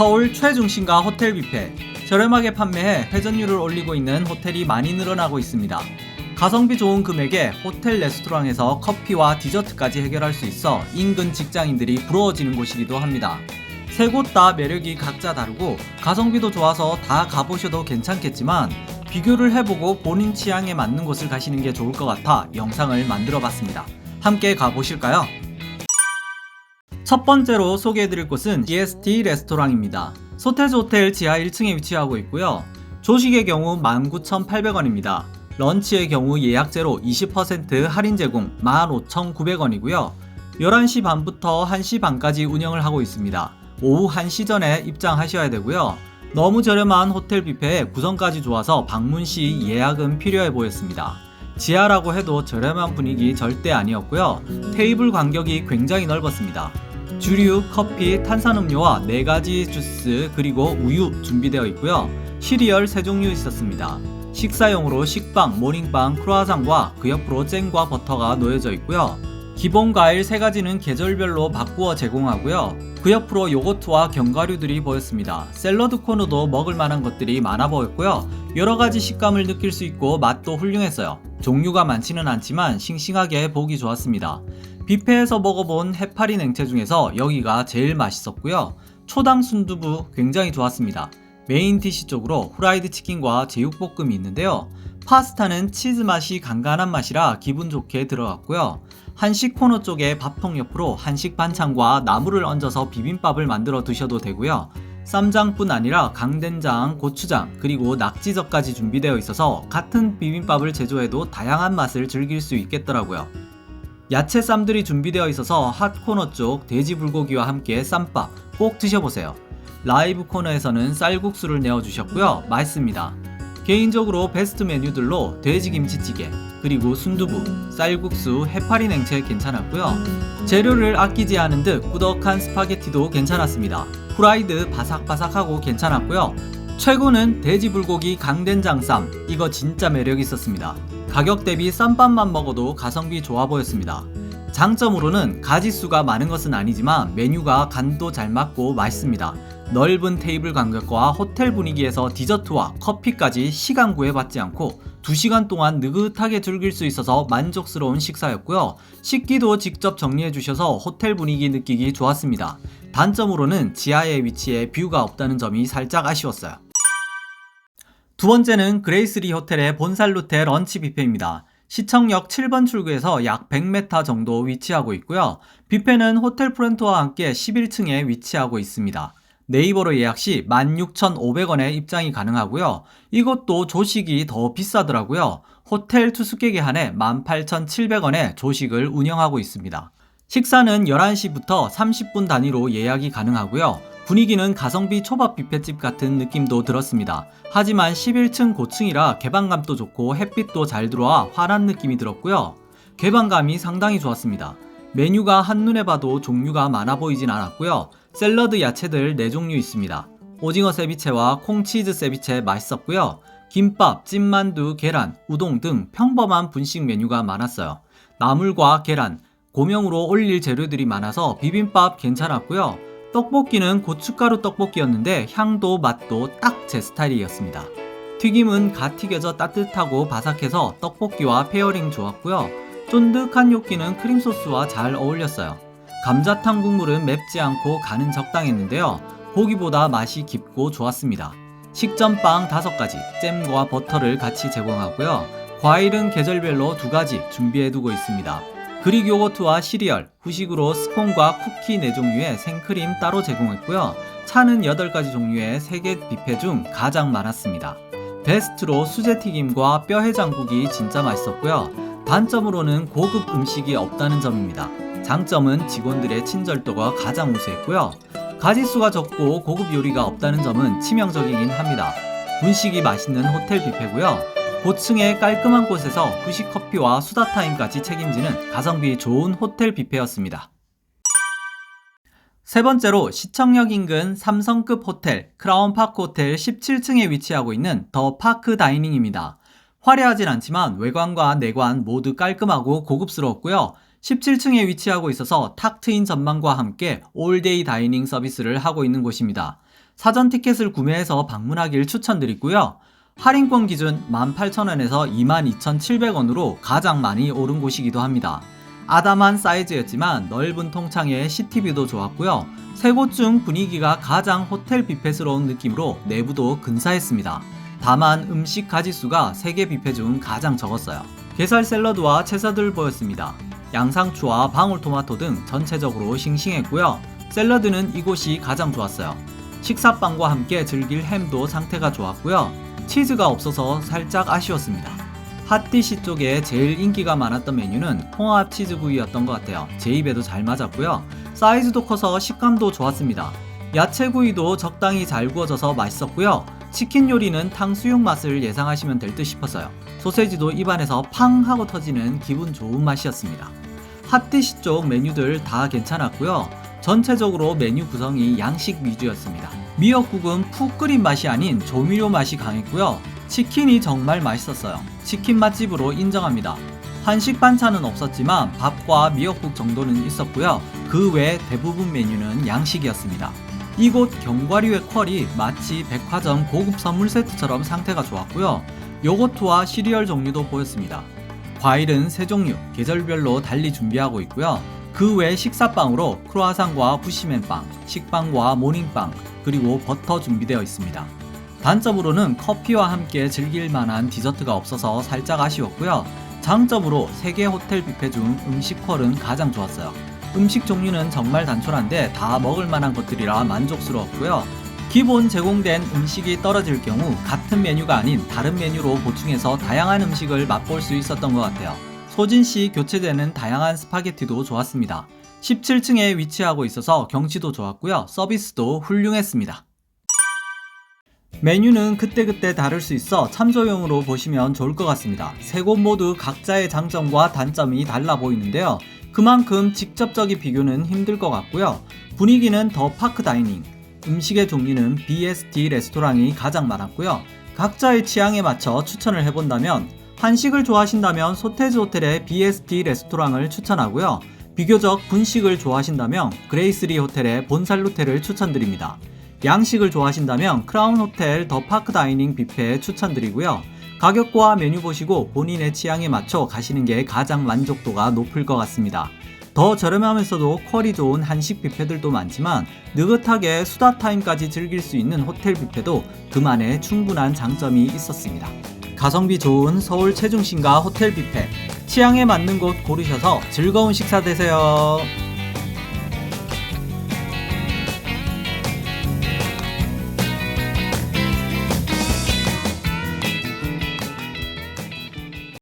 서울 최중심가 호텔 뷔페. 저렴하게 판매해 회전율을 올리고 있는 호텔이 많이 늘어나고 있습니다. 가성비 좋은 금액에 호텔 레스토랑에서 커피와 디저트까지 해결할 수 있어 인근 직장인들이 부러워지는 곳이기도 합니다. 세 곳 다 매력이 각자 다르고 가성비도 좋아서 다 가보셔도 괜찮겠지만 비교를 해보고 본인 취향에 맞는 곳을 가시는 게 좋을 것 같아 영상을 만들어 봤습니다. 함께 가보실까요? 첫 번째로 소개해드릴 곳은 GST 레스토랑입니다. 소태즈 호텔 지하 1층에 위치하고 있고요. 조식의 경우 19,800원입니다. 런치의 경우 예약제로 20% 할인 제공 15,900원이고요. 11시 반부터 1시 반까지 운영을 하고 있습니다. 오후 1시 전에 입장하셔야 되고요. 너무 저렴한 호텔 뷔페에 구성까지 좋아서 방문 시 예약은 필요해 보였습니다. 지하라고 해도 저렴한 분위기 절대 아니었고요. 테이블 간격이 굉장히 넓었습니다. 주류, 커피, 탄산음료와 4가지 주스 그리고 우유 준비되어 있고요. 시리얼 3종류 있었습니다. 식사용으로 식빵, 모닝빵, 크루아상과 그 옆으로 잼과 버터가 놓여져 있고요. 기본 과일 3가지는 계절별로 바꾸어 제공하고요. 그 옆으로 요거트와 견과류들이 보였습니다. 샐러드 코너도 먹을 만한 것들이 많아 보였고요. 여러가지 식감을 느낄 수 있고 맛도 훌륭했어요. 종류가 많지는 않지만 싱싱하게 보기 좋았습니다. 뷔페에서 먹어본 해파리 냉채 중에서 여기가 제일 맛있었고요. 초당 순두부 굉장히 좋았습니다. 메인 디시 쪽으로 후라이드 치킨과 제육볶음이 있는데요. 파스타는 치즈 맛이 간간한 맛이라 기분 좋게 들어갔고요. 한식 코너 쪽에 밥통 옆으로 한식 반찬과 나물을 얹어서 비빔밥을 만들어 드셔도 되고요. 쌈장뿐 아니라 강된장, 고추장, 그리고 낙지젓까지 준비되어 있어서 같은 비빔밥을 제조해도 다양한 맛을 즐길 수 있겠더라고요. 야채 쌈들이 준비되어 있어서 핫 코너 쪽 돼지 불고기와 함께 쌈밥 꼭 드셔보세요. 라이브 코너에서는 쌀국수를 내어주셨고요. 맛있습니다. 개인적으로 베스트 메뉴들로 돼지김치찌개, 그리고 순두부, 쌀국수, 해파리 냉채 괜찮았고요. 재료를 아끼지 않은 듯 꾸덕한 스파게티도 괜찮았습니다. 후라이드 바삭바삭하고 괜찮았고요. 최고는 돼지불고기 강된장쌈, 이거 진짜 매력 있었습니다. 가격 대비 쌈밥만 먹어도 가성비 좋아 보였습니다. 장점으로는 가짓수가 많은 것은 아니지만 메뉴가 간도 잘 맞고 맛있습니다. 넓은 테이블 간격과 호텔 분위기에서 디저트와 커피까지 시간 구애받지 않고 2시간 동안 느긋하게 즐길 수 있어서 만족스러운 식사였고요. 식기도 직접 정리해 주셔서 호텔 분위기 느끼기 좋았습니다. 단점으로는 지하에 위치해 뷰가 없다는 점이 살짝 아쉬웠어요. 두 번째는 그레이스리 호텔의 본살루테 런치 뷔페입니다. 시청역 7번 출구에서 약 100m 정도 위치하고 있고요. 뷔페는 호텔 프론트와 함께 11층에 위치하고 있습니다. 네이버로 예약 시 16,500원에 입장이 가능하고요. 이것도 조식이 더 비싸더라고요. 호텔 투숙객에 한해 18,700원에 조식을 운영하고 있습니다. 식사는 11시부터 30분 단위로 예약이 가능하고요. 분위기는 가성비 초밥 뷔페집 같은 느낌도 들었습니다. 하지만 11층 고층이라 개방감도 좋고 햇빛도 잘 들어와 환한 느낌이 들었고요. 개방감이 상당히 좋았습니다. 메뉴가 한눈에 봐도 종류가 많아 보이진 않았고요. 샐러드 야채들 4종류 있습니다. 오징어 세비체와 콩치즈 세비체 맛있었고요. 김밥, 찐만두, 계란, 우동 등 평범한 분식 메뉴가 많았어요. 나물과 계란, 고명으로 올릴 재료들이 많아서 비빔밥 괜찮았고요. 떡볶이는 고춧가루 떡볶이였는데 향도 맛도 딱 제 스타일이었습니다. 튀김은 갓 튀겨져 따뜻하고 바삭해서 떡볶이와 페어링 좋았고요. 쫀득한 요끼는 크림소스와 잘 어울렸어요. 감자탕 국물은 맵지 않고 간은 적당했는데요. 보기보다 맛이 깊고 좋았습니다. 식전빵 5가지, 잼과 버터를 같이 제공하고요. 과일은 계절별로 2가지 준비해두고 있습니다. 그릭 요거트와 시리얼, 후식으로 스콘과 쿠키 4종류의 생크림 따로 제공했고요. 차는 8가지 종류의 3개 뷔페 중 가장 많았습니다. 베스트로 수제튀김과 뼈해장국이 진짜 맛있었고요. 단점으로는 고급 음식이 없다는 점입니다. 장점은 직원들의 친절도가 가장 우수했고요. 가짓수가 적고 고급 요리가 없다는 점은 치명적이긴 합니다. 분식이 맛있는 호텔 뷔페고요. 고층의 깔끔한 곳에서 후식 커피와 수다 타임까지 책임지는 가성비 좋은 호텔 뷔페였습니다. 세 번째로 시청역 인근 삼성급 호텔 크라운파크 호텔 17층에 위치하고 있는 더 파크 다이닝입니다. 화려하진 않지만 외관과 내관 모두 깔끔하고 고급스러웠고요. 17층에 위치하고 있어서 탁 트인 전망과 함께 올데이 다이닝 서비스를 하고 있는 곳입니다. 사전 티켓을 구매해서 방문하길 추천드리고요. 할인권 기준 18,000원에서 22,700원으로 가장 많이 오른 곳이기도 합니다. 아담한 사이즈였지만 넓은 통창에 시티뷰도 좋았고요. 세 곳 중 분위기가 가장 호텔 뷔페스러운 느낌으로 내부도 근사했습니다. 다만 음식 가짓수가 3개 뷔페 중 가장 적었어요. 게살 샐러드와 채소들 보였습니다. 양상추와 방울토마토 등 전체적으로 싱싱했고요. 샐러드는 이곳이 가장 좋았어요. 식사빵과 함께 즐길 햄도 상태가 좋았고요. 치즈가 없어서 살짝 아쉬웠습니다. 핫디시 쪽에 제일 인기가 많았던 메뉴는 홍합 치즈구이였던 것 같아요. 제 입에도 잘 맞았고요. 사이즈도 커서 식감도 좋았습니다. 야채구이도 적당히 잘 구워져서 맛있었고요. 치킨 요리는 탕수육 맛을 예상하시면 될 듯 싶었어요. 소세지도 입안에서 팡 하고 터지는 기분 좋은 맛이었습니다. 핫디시 쪽 메뉴들 다 괜찮았고요. 전체적으로 메뉴 구성이 양식 위주였습니다. 미역국은 푹 끓인 맛이 아닌 조미료 맛이 강했고요. 치킨이 정말 맛있었어요. 치킨 맛집으로 인정합니다. 한식 반찬은 없었지만 밥과 미역국 정도는 있었고요. 그 외 대부분 메뉴는 양식이었습니다. 이곳 견과류의 퀄이 마치 백화점 고급 선물 세트처럼 상태가 좋았고요. 요거트와 시리얼 종류도 보였습니다. 과일은 3종류, 계절별로 달리 준비하고 있고요. 그 외 식사빵으로 크루아상과 부시맨빵, 식빵과 모닝빵, 그리고 버터 준비되어 있습니다. 단점으로는 커피와 함께 즐길 만한 디저트가 없어서 살짝 아쉬웠고요. 장점으로 3개 호텔 뷔페 중 음식 퀄은 가장 좋았어요. 음식 종류는 정말 단촐한데 다 먹을 만한 것들이라 만족스러웠고요. 기본 제공된 음식이 떨어질 경우 같은 메뉴가 아닌 다른 메뉴로 보충해서 다양한 음식을 맛볼 수 있었던 것 같아요. 소진시 교체되는 다양한 스파게티도 좋았습니다. 17층에 위치하고 있어서 경치도 좋았고요. 서비스도 훌륭했습니다. 메뉴는 그때그때 다를 수 있어 참조용으로 보시면 좋을 것 같습니다. 세 곳 모두 각자의 장점과 단점이 달라 보이는데요. 그만큼 직접적인 비교는 힘들 것 같고요. 분위기는 더 파크 다이닝, 음식의 종류는 BST 레스토랑이 가장 많았고요. 각자의 취향에 맞춰 추천을 해본다면 한식을 좋아하신다면 소테즈 호텔의 BST 레스토랑을 추천하고요. 비교적 분식을 좋아하신다면 그레이스리 호텔의 본살루테를 추천드립니다. 양식을 좋아하신다면 크라운 호텔 더 파크 다이닝 뷔페 추천드리고요. 가격과 메뉴 보시고 본인의 취향에 맞춰 가시는 게 가장 만족도가 높을 것 같습니다. 더 저렴하면서도 퀄이 좋은 한식 뷔페들도 많지만 느긋하게 수다 타임까지 즐길 수 있는 호텔 뷔페도 그만의 충분한 장점이 있었습니다. 가성비 좋은 서울 최중심가 호텔 뷔페, 취향에 맞는 곳 고르셔서 즐거운 식사 되세요.